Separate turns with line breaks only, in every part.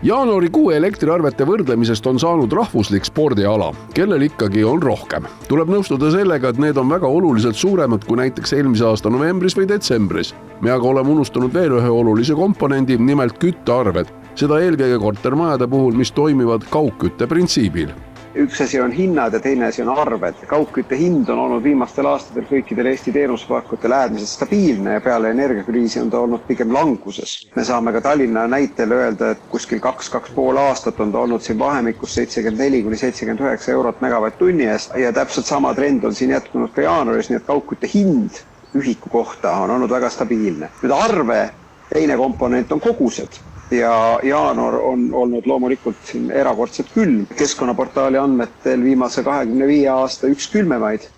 Jaanuarikuu elektriarvete võrdlemisest on saanud rahvuslik spordiala, kellel ikkagi on rohkem. Tuleb nõustuda sellega, et need on väga oluliselt suuremad kui näiteks eelmise aasta novembris või detsembris. Me aga oleme unustanud veel ühe olulise komponendi, nimelt küttearved. Seda eelkõige kortermajade puhul, mis toimivad kaugkütte printsiibil.
Üks asi on hinnad ja teine asi on arved. Kaugkütte hind on olnud viimastel aastatel kõikidel Eesti teenusepakkujatel äärmiselt stabiilne ja peale energiakriisi on ta olnud pigem languses. Me saame ka Tallinna näitel öelda, et kuskil 2,5 aastat on ta olnud siin vahemikus 74–79 eurot megavatt-tunni eest ja täpselt sama trend on siin jätkunud ka jaanuaris, nii et kaugkütte hind ühiku kohta on olnud väga stabiilne. Nüüd arve teine komponent on kogused. Ja jaanuar on olnud loomulikult siin erakordselt külm. Keskkonnaportaali andmetel viimase 25 aasta üks külmemaid,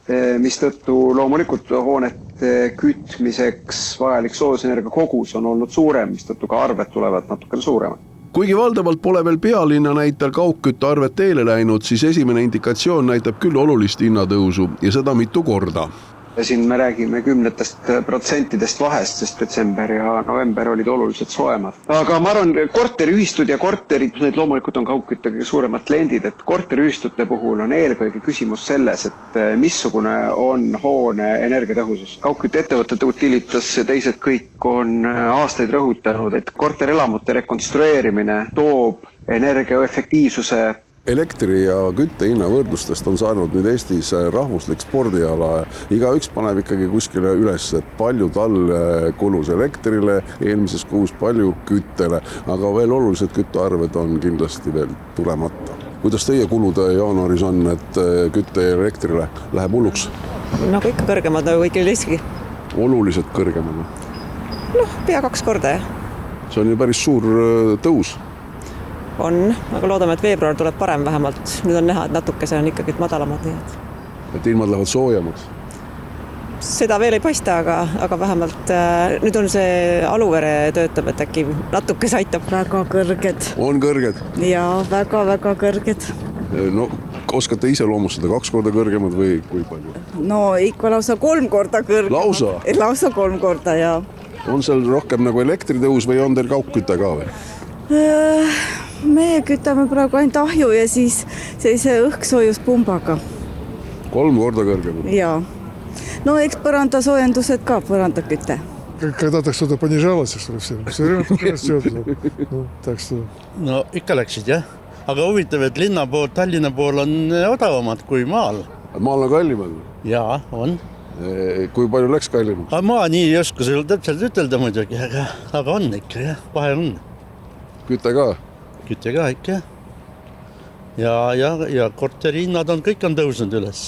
mis tõttu loomulikult hoonete kütmiseks vajalik soojusenergia kogus on olnud suurem, mis tõttu ka arved tulevad natukene suuremad.
Kuigi valdavalt pole veel pealinna näitel kaugküttearved teele läinud, siis esimene indikatsioon näitab küll olulist hinnatõusu ja seda mitu korda.
Siin me räägime 10% vahest, sest detsember ja november olid oluliselt soemad. Aga ma arvan, korteriühistud ja korterid, need loomulikult on kaugkütte kõige suuremad kliendid, et korteriühistute puhul on eelkõige küsimus selles, et missugune on hoone energiatõhusus. Kaugkütteettevõtted Utilitas ja teised kõik on aastaid rõhutanud, et korterelamute rekonstrueerimine toob energiaefektiivsuse.
Elektri ja kütte hinna võrdlustest on saanud nüüd Eestis rahvuslik spordiala. Igaüks paneb ikkagi kuskile üles, et palju tal kulus elektrile, eelmises kuus palju küttele, aga veel olulised küttearved on kindlasti veel tulemata. Kuidas teie kulude jaanuaris on, et kütte ja elektrile läheb hulluks?
Nagu ikka kõrgemad, nagu kõigil teistki.
Oluliselt kõrgemad?
Pea 2 korda, jah.
See on ju päris suur tõus.
On, aga loodame, et veebruar tuleb parem vähemalt. Nüüd on näha, et natuke see on ikkagi madalamad.
Et ilmad lähevad soojemad?
Seda veel ei paista, aga vähemalt nüüd on see Aluvere töötab, et äkki natuke see aitab.
Väga kõrged.
On kõrged?
Jaa, väga kõrged.
No, oskate ise loomustada 2 korda kõrgemad või kui palju?
No ikka lausa 3 korda kõrgemad.
Lausa?
Lausa 3 korda, jaa.
On seal rohkem nagu elektritõus või on teil kaugküte ka või?
Me kütame praegu ainult ahju ja siis sellise õhksoojuspumbaga.
3 korda kõrgemad?
Jaa. No eks põrandasoojendused ka, põrandaküte.
Когда так что-то понижалось, что ли, все время только растет. Так что...
No ikka läksid, jah. Aga huvitav, et linna pool, Tallinna pool on odavamad kui maal.
Maal on kallimad?
Jaa, on.
Kui palju läks kallimaks?
Maa nii ei oska sulle täpselt ütelda muidugi, aga on ikka, jah. Vahe on.
Küte ka?
Küte ka ikka. Ja korteri hinnad on, kõik on tõusnud üles.